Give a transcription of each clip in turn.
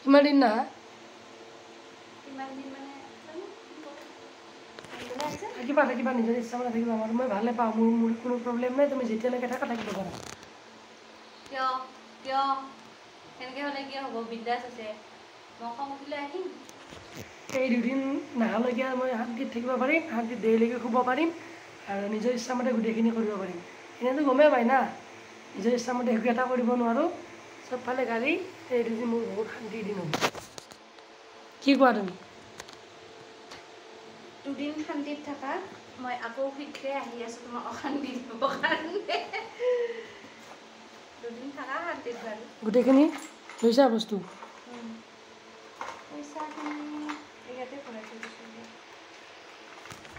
ইমান দিন না থাকিবা থাকিবা নিজৰ ইচ্ছা মতে থাকিবা আমাৰ মই ভালে পাওঁ মোৰ কোনো প্ৰব্লেম নাই তুমি যেতিয়ালৈকে থাকা থাকিব পাৰা কিয় কিয় এনেকৈ হ'লে কিয় হ'ব বিন্দাছ আছে মই খং উঠিলে আহিম এই দুদিন নাহালৈকে মই শান্তিত থাকিব পাৰিম শান্তিত দেৰিলৈকে শুব পাৰিম আৰু নিজৰ ইচ্ছামতে গোটেইখিনি কৰিব পাৰিম এনেতো গমেই পাই না নিজৰ ইচ্ছামতে একো এটা কৰিব নোৱাৰোঁ চবফালে গাড়ী এই দুদিন মোৰ বহুত শান্তিৰ দিন হ'ব কি কোৱা তুমি দুদিন শান্তিত থাকা মই আকৌ শীঘ্ৰে আহি আছোঁ তোমাক অশান্তি দিবৰ কাৰণে দুদিন থাকা শান্তিত বাৰু গোটেইখিনি লৈছা বস্তু পইচাখিনি ইয়াতে ভৰাই থৈ দিছোঁ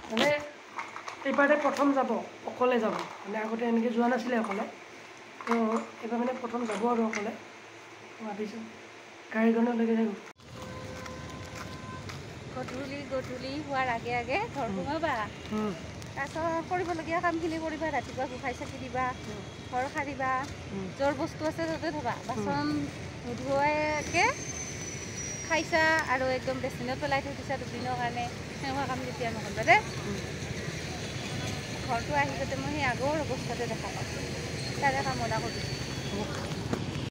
মানে এইবাৰে প্ৰথম যাব অকলে যাব মানে আগতে এনেকৈ যোৱা নাছিলে অকলে তো এইবাৰ মানে প্ৰথম যাব আৰু অকলে ভাবিছোঁ গাড়ীখনলৈকে যাব গধূলি হোৱাৰ আগে আগে ঘৰ সোমাবা তাৰপিছত কৰিবলগীয়া কামখিনি কৰিবা ৰাতিপুৱা গোসাঁই চাকি দিবা ঘৰ সাৰিবা য'ৰ বস্তু আছে তাতে থবা বাচন নোধোৱাকৈ খাইছা আৰু একদম বেচিনত পেলাই থৈ দিছা দুদিনৰ কাৰণে সেনেকুৱা কাম যেতিয়া নকৰিবা দেই ঘৰটো আহি যাতে মই সেই আগৰ অৱস্থাতে দেখা পাওঁ তাৰে কামনা কৰিছোঁ